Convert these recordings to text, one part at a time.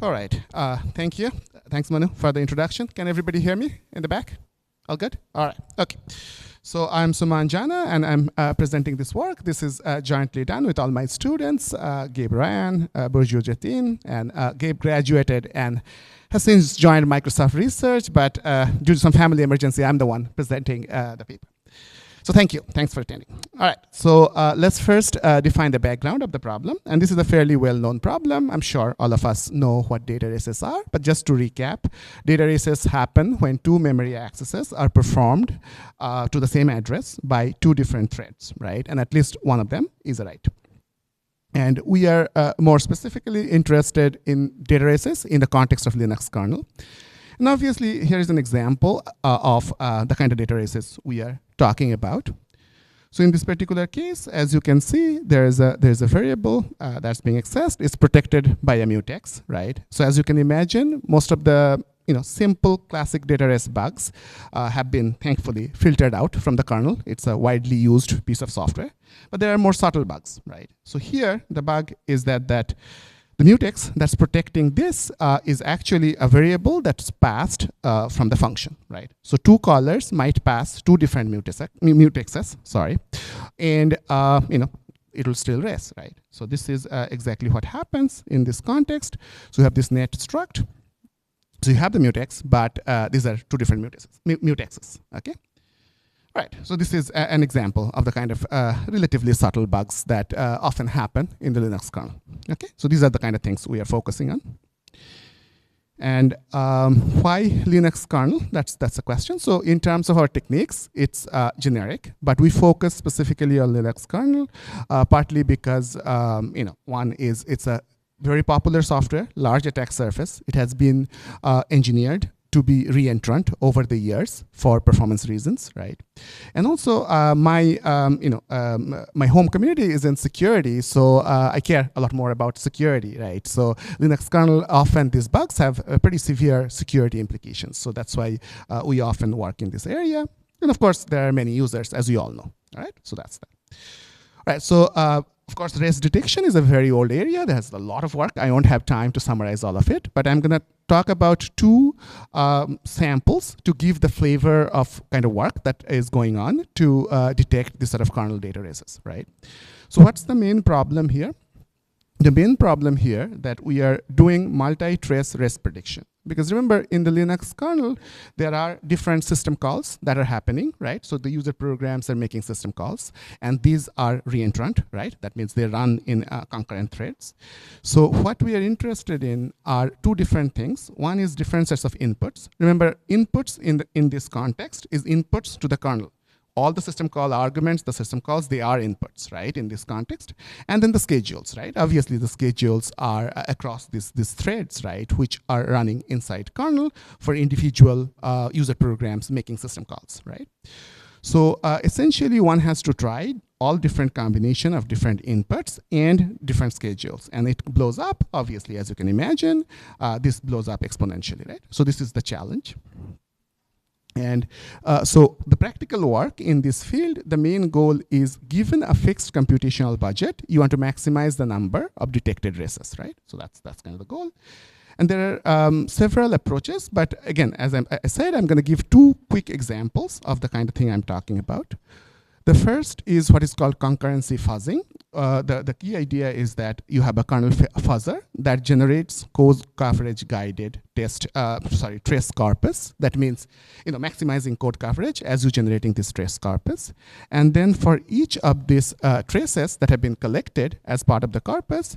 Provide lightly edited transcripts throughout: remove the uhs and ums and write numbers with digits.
All right. Thank you. Thanks, Manu, for the introduction. Can everybody hear me in the back? All good? All right. Okay. So I'm Suman Jana, and I'm presenting this work. This is jointly done with all my students, Gabriel, Burcu, Cetin, and Gabe graduated and has since joined Microsoft Research, but due to some family emergency, I'm the one presenting the paper. So thank you. Thanks for attending. All right. So let's first define the background of the problem. And this is a fairly well-known problem. I'm sure all of us know what data races are. But just to recap, data races happen when two memory accesses are performed to the same address by two different threads, right? And at least one of them is a write. And we are more specifically interested in data races in the context of Linux kernel. And obviously, here is an example of the kind of data races we are talking about. So in this particular case, as you can see, there's a variable that's being accessed. It's protected by a mutex, right? So as you can imagine, most of the simple classic data race bugs have been thankfully filtered out from the kernel. It's a widely used piece of software, but there are more subtle bugs, right? So here, the bug is that the mutex that's protecting this is actually a variable that's passed from the function, right? So two callers might pass two different mutexes, sorry, and it will still race, right? So this is exactly what happens in this context. So you have this net struct. So you have the mutex, but these are two different mutexes, okay? Right, so this is an example of the kind of relatively subtle bugs that often happen in the Linux kernel. Okay, so these are the kind of things we are focusing on. And why Linux kernel? That's the question. So in terms of our techniques, it's generic, but we focus specifically on Linux kernel, partly because one is it's a very popular software, large attack surface. It has been engineered to be reentrant over the years for performance reasons, right? And also my home community is in security, so I care a lot more about security, right? So Linux kernel, often these bugs have pretty severe security implications. So that's why we often work in this area. And of course, there are many users, as you all know, all right? So that's that. All right, so of course, race detection is a very old area. There's a lot of work. I won't have time to summarize all of it, but I'm going to talk about two samples to give the flavor of kind of work that is going on to detect this sort of kernel data races, right? So what's the main problem here? The main problem here that we are doing multi-trace race prediction. Because remember, in the Linux kernel, there are different system calls that are happening, right? So the user programs are making system calls, and these are reentrant, right? That means they run in concurrent threads. So what we are interested in are two different things. One is different sets of inputs. Remember, inputs in this context is inputs to the kernel. All the system call arguments, the system calls, they are inputs, right, in this context. And then the schedules, right? Obviously, the schedules are across these threads, right, which are running inside kernel for individual user programs making system calls, right? So essentially, one has to try all different combination of different inputs and different schedules. And it blows up, obviously, as you can imagine. This blows up exponentially, right? So this is the challenge. And so the practical work in this field, the main goal is, given a fixed computational budget, you want to maximize the number of detected races, right? So that's kind of the goal. And there are several approaches, but again, as I said, I'm going to give two quick examples of the kind of thing I'm talking about. The first is what is called concurrency fuzzing. The key idea is that you have a kernel fuzzer that generates code coverage guided trace corpus. That means maximizing code coverage as you're generating this trace corpus. And then for each of these traces that have been collected as part of the corpus,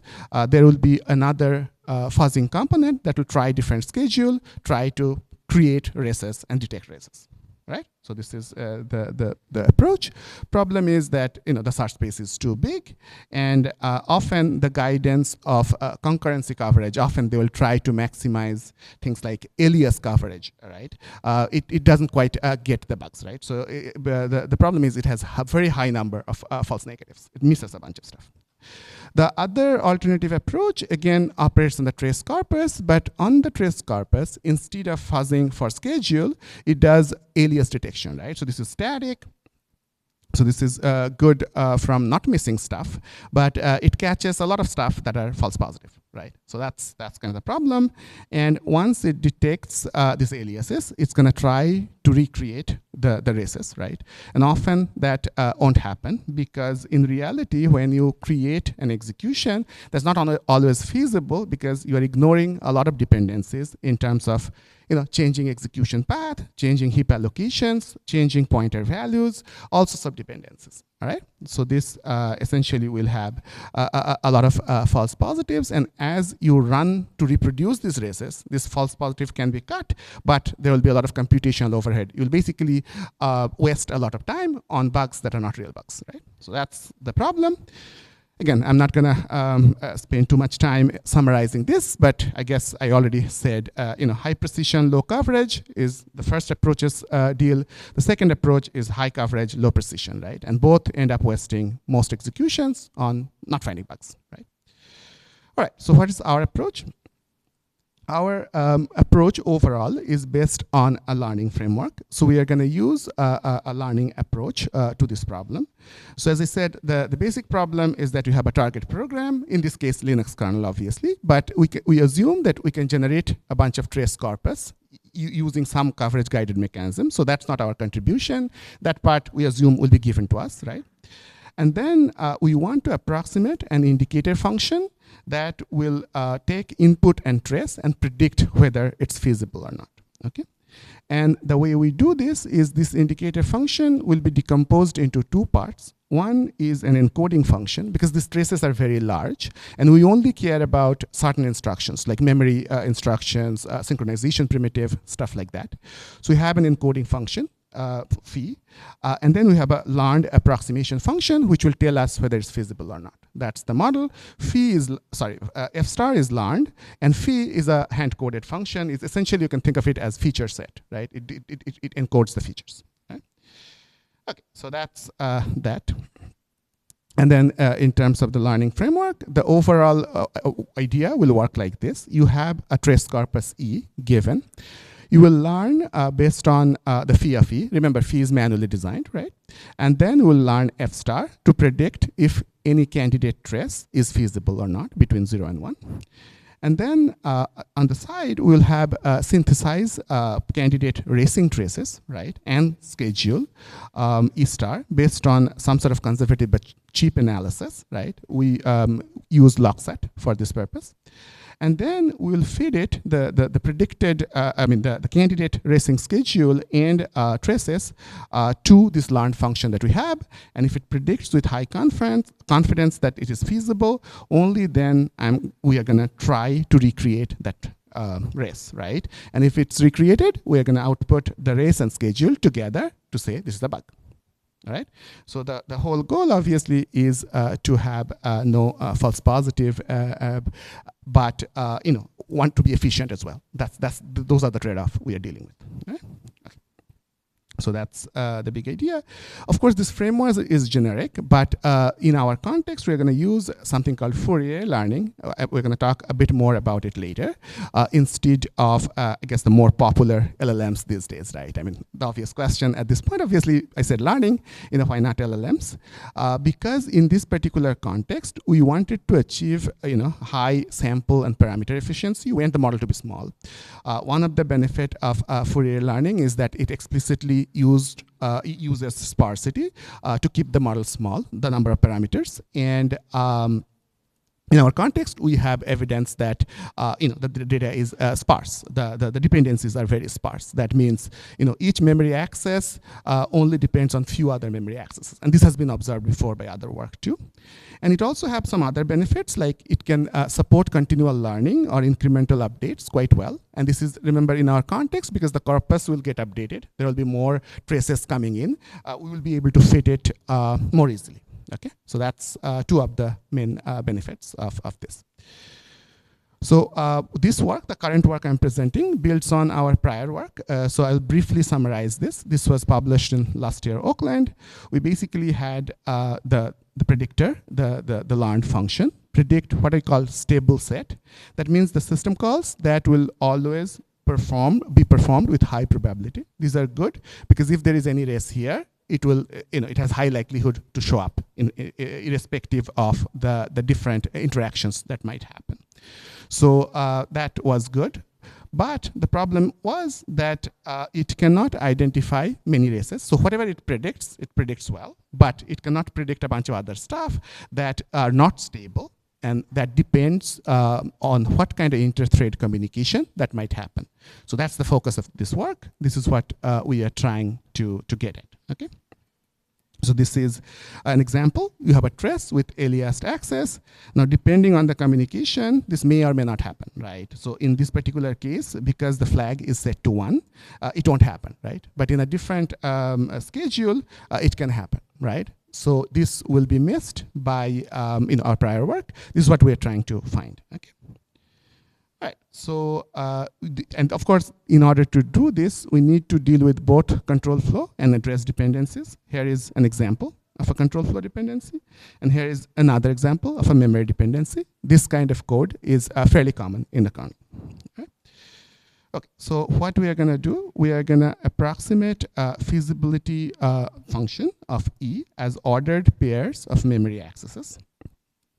there will be another fuzzing component that will try different schedule, try to create races and detect races. Right? So this is the approach. Problem is that the search space is too big, and often the guidance of concurrency coverage, often they will try to maximize things like alias coverage, right? It doesn't quite get the bugs, right? So the problem is it has a very high number of false negatives. It misses a bunch of stuff. The other alternative approach, again, operates on the trace corpus, but on the trace corpus, instead of fuzzing for schedule, it does alias detection, right? So this is static. So this is good from not missing stuff, but it catches a lot of stuff that are false positive, right? So that's kind of the problem. And once it detects these aliases, it's going to try to recreate the races, right? And often that won't happen, because in reality, when you create an execution, that's not always feasible, because you are ignoring a lot of dependencies in terms of changing execution path, changing heap allocations, changing pointer values, also sub-dependencies, all right? So this essentially will have a lot of false positives, and as you run to reproduce these races, this false positive can be cut, but there will be a lot of computational overhead. You'll basically waste a lot of time on bugs that are not real bugs, right? So that's the problem. Again, I'm not going to spend too much time summarizing this, but I guess I already said, high precision, low coverage is the first approach's deal. The second approach is high coverage, low precision, right? And both end up wasting most executions on not finding bugs, right? All right, so what is our approach? Our approach overall is based on a learning framework. So we are going to use a learning approach to this problem. So as I said, the basic problem is that you have a target program, in this case, Linux kernel, obviously, but we assume that we can generate a bunch of trace corpus using some coverage guided mechanism. So that's not our contribution. That part we assume will be given to us, right? And then we want to approximate an indicator function that will take input and trace and predict whether it's feasible or not, okay? And the way we do this is this indicator function will be decomposed into two parts. One is an encoding function, because these traces are very large, and we only care about certain instructions, like memory instructions, synchronization primitive, stuff like that. So we have an encoding function, phi, and then we have a learned approximation function, which will tell us whether it's feasible or not. That's the model. F star is learned, and phi is a hand-coded function. It's essentially, you can think of it as feature set, right? It encodes the features, right? Okay, so that's that. And then in terms of the learning framework, the overall idea will work like this. You have a trace corpus E given. You will learn based on the phi of E. Remember, phi is manually designed, right? And then we'll learn F star to predict if any candidate trace is feasible or not between 0 and 1. And then on the side, we'll have synthesize candidate racing traces, right? And schedule E star based on some sort of conservative but cheap analysis, right? We use logset for this purpose. And then we'll feed it the predicted, the candidate racing schedule and traces to this learned function that we have. And if it predicts with high confidence that it is feasible, only then we are going to try to recreate that race, right? And if it's recreated, we are going to output the race and schedule together to say this is a bug. All right. So the whole goal obviously is to have no false positive, but want to be efficient as well. Those are the trade-off we are dealing with. Right? Okay. So that's the big idea. Of course, this framework is generic, but in our context, we're going to use something called Fourier learning. We're going to talk a bit more about it later, instead of, I guess, the more popular LLMs these days, right? I mean, the obvious question at this point, obviously, I said learning, why not LLMs? Because in this particular context, we wanted to achieve, high sample and parameter efficiency. We want the model to be small. One of the benefit of Fourier learning is that it explicitly uses sparsity to keep the model small, the number of parameters. And in our context, we have evidence that the data is sparse. The dependencies are very sparse. That means each memory access only depends on few other memory accesses. And this has been observed before by other work too. And it also has some other benefits, like it can support continual learning or incremental updates quite well. And this is, remember, in our context, because the corpus will get updated, there will be more traces coming in, we will be able to fit it more easily. Okay, so that's two of the main benefits of this. So this work, the current work I'm presenting, builds on our prior work. So I'll briefly summarize this. This was published in last year, Oakland. We basically had the predictor, the learned function, predict what I call stable set. That means the system calls that will always be performed with high probability. These are good because if there is any race here, it will, it has high likelihood to show up irrespective of the different interactions that might happen. So that was good. But the problem was that it cannot identify many races. So whatever it predicts well, but it cannot predict a bunch of other stuff that are not stable, and that depends on what kind of inter-thread communication that might happen. So that's the focus of this work. This is what we are trying to get at, okay? So this is an example. You have a trace with aliased access. Now, depending on the communication, this may or may not happen, right? So in this particular case, because the flag is set to 1, it won't happen, right? But in a different schedule, it can happen, right? So this will be missed by our prior work. This is what we're trying to find, okay? Right. So, and of course, in order to do this, we need to deal with both control flow and address dependencies. Here is an example of a control flow dependency, and here is another example of a memory dependency. This kind of code is fairly common in the kernel. Right? Okay, so what we are going to do, we are going to approximate a feasibility function of E as ordered pairs of memory accesses.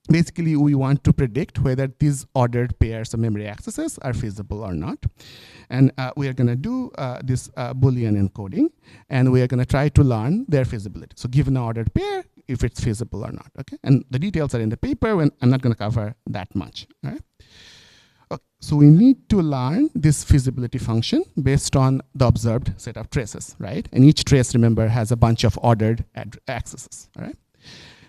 Basically, we want to predict whether these ordered pairs of memory accesses are feasible or not. And we are going to do this Boolean encoding, and we are going to try to learn their feasibility. So given an ordered pair, if it's feasible or not, okay? And the details are in the paper, when I'm not going to cover that much, all right? Okay, so we need to learn this feasibility function based on the observed set of traces, right? And each trace, remember, has a bunch of ordered accesses, all right?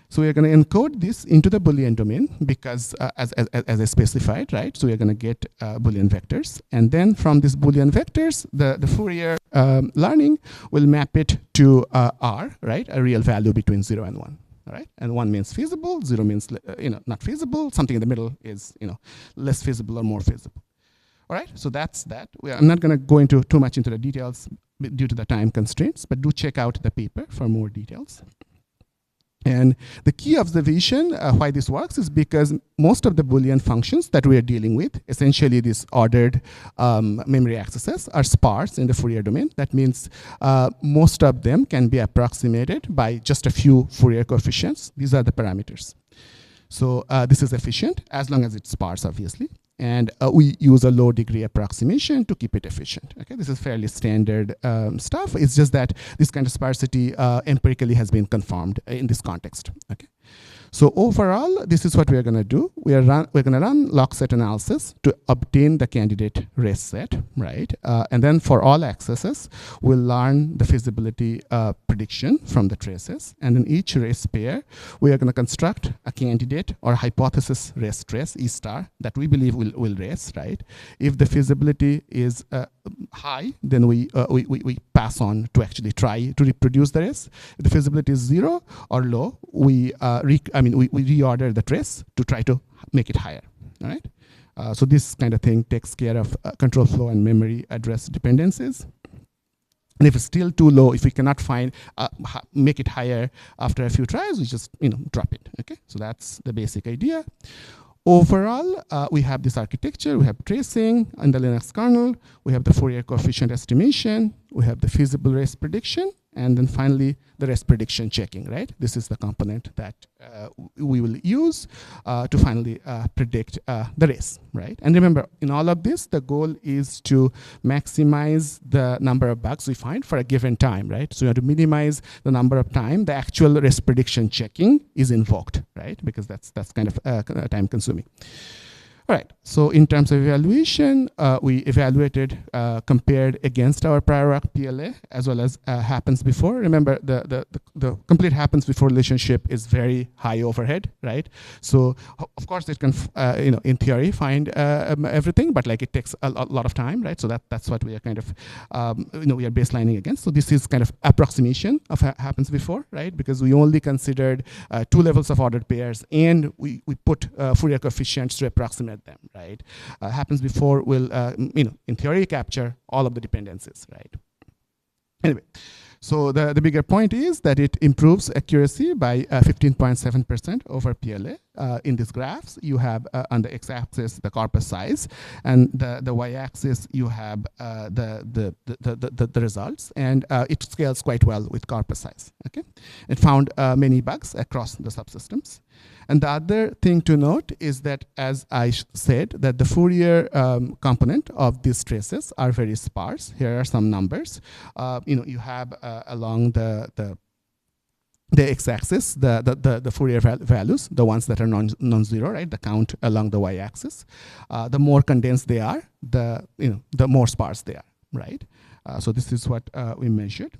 So we are going to encode this into the Boolean domain because as I specified, right? So we are going to get Boolean vectors. And then from these Boolean vectors, the Fourier learning will map it to R, right? A real value between 0 and 1, all right? And 1 means feasible, 0 means not feasible. Something in the middle is less feasible or more feasible. All right, so that's that. I'm not going to go into too much into the details due to the time constraints, but do check out the paper for more details. And the key observation why this works is because most of the Boolean functions that we are dealing with, essentially these ordered memory accesses, are sparse in the Fourier domain. That means most of them can be approximated by just a few Fourier coefficients. These are the parameters. So this is efficient as long as it's sparse, obviously. And we use a low degree approximation to keep it efficient. Okay, this is fairly standard stuff. It's just that this kind of sparsity empirically has been confirmed in this context. Okay, so overall, this is what we are going to do. We're going to run log set analysis to obtain the candidate race set, right? And then for all accesses, we'll learn the feasibility prediction from the traces. And in each race pair, we are going to construct a candidate or hypothesis race trace, E star, that we believe will race, right? If the feasibility is high, then we pass on to actually try to reproduce the race. If the feasibility is 0 or low, we reorder the trace to try to make it higher, all right? So this kind of thing takes care of control flow and memory address dependencies. And if it's still too low, if we cannot find, make it higher after a few tries, we just drop it, okay? So that's the basic idea. Overall, we have this architecture. We have tracing in the Linux kernel. We have the Fourier coefficient estimation. We have the feasible race prediction. And then finally, the race prediction checking, right? This is the component that we will use to finally predict the race, right? And remember, in all of this, the goal is to maximize the number of bugs we find for a given time, right? So you have to minimize the number of time the actual race prediction checking is invoked, right? Because that's kind of time consuming. All right, so in terms of evaluation, we evaluated, compared against our prior arc PLA as well as happens before. Remember, the complete happens before relationship is very high overhead, right? So of course it can, in theory find everything, but like it takes a lot of time, right? So that's what we are kind of, we are baselining against. So this is kind of approximation of happens before, right? Because we only considered 2 levels of ordered pairs, and we put Fourier coefficients to approximate them, right? Happens before will, in theory, capture all of the dependencies, right? Anyway, So the bigger point is that it improves accuracy by 15.7% over PLA. In these graphs, you have on the x-axis the corpus size, and the y-axis you have the results, and it scales quite well with corpus size. Okay, it found many bugs across the subsystems. And the other thing to note is that, as I said, that the Fourier component of these traces are very sparse. Here are some numbers. You have along the x-axis the Fourier values, the ones that are non-zero, right? The count along the y-axis. The more condensed they are, the more sparse they are, right? So this is what we measured.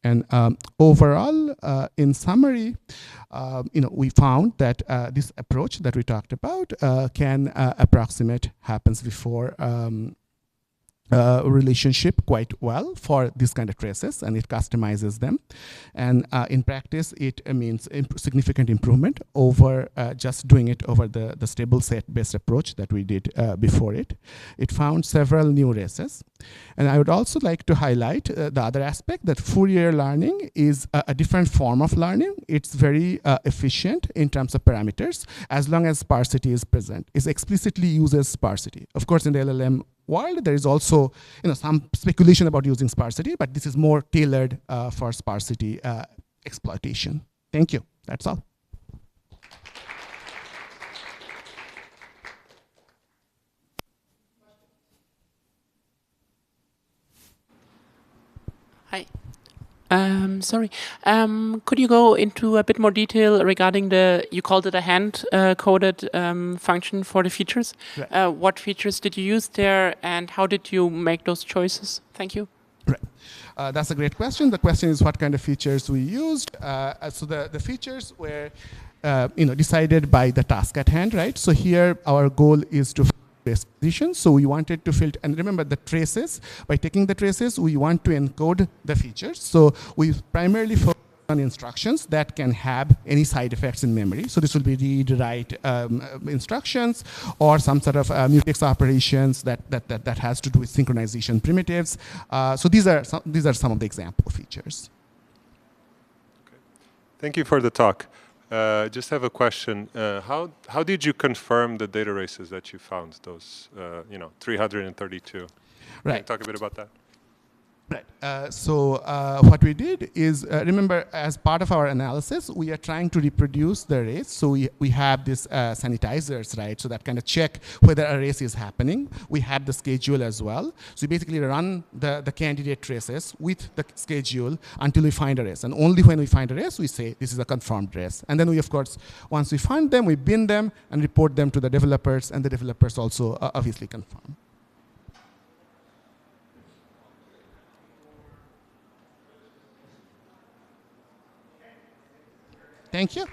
And overall, in summary, we found that this approach that we talked about can approximate happens before relationship quite well for this kind of traces, and it customizes them. And in practice, it means significant improvement over just doing it over the stable set-based approach that we did before it. It found several new races. And I would also like to highlight the other aspect, that Fourier learning is a different form of learning. It's very efficient in terms of parameters, as long as sparsity is present. It explicitly uses sparsity. Of course, in the LLM world, there is also some speculation about using sparsity, but this is more tailored for sparsity exploitation. Thank you. That's all. Hi. Sorry. Could you go into a bit more detail regarding you called it a hand-coded function for the features? Right. What features did you use there, and how did you make those choices? Thank you. Right. That's a great question. The question is what kind of features we used. So the features were decided by the task at hand, right? So here our goal is to position. So we wanted to filter, and remember the traces, by taking the traces, we want to encode the features. So we primarily focus on instructions that can have any side effects in memory. So this will be read, write instructions, or some sort of mutex operations that has to do with synchronization primitives. So these are some of the example features. Okay. Thank you for the talk. Just have a question. How did you confirm the data races that you found? Those 332. Right. Can you talk a bit about that? Right. So what we did is, remember, as part of our analysis, we are trying to reproduce the race. So we have these sanitizers, right? So that kind of check whether a race is happening. We have the schedule as well. So we basically run the candidate traces with the schedule until we find a race. And only when we find a race, we say this is a confirmed race. And then we, of course, once we find them, we bin them and report them to the developers. And the developers also obviously confirm. Thank you.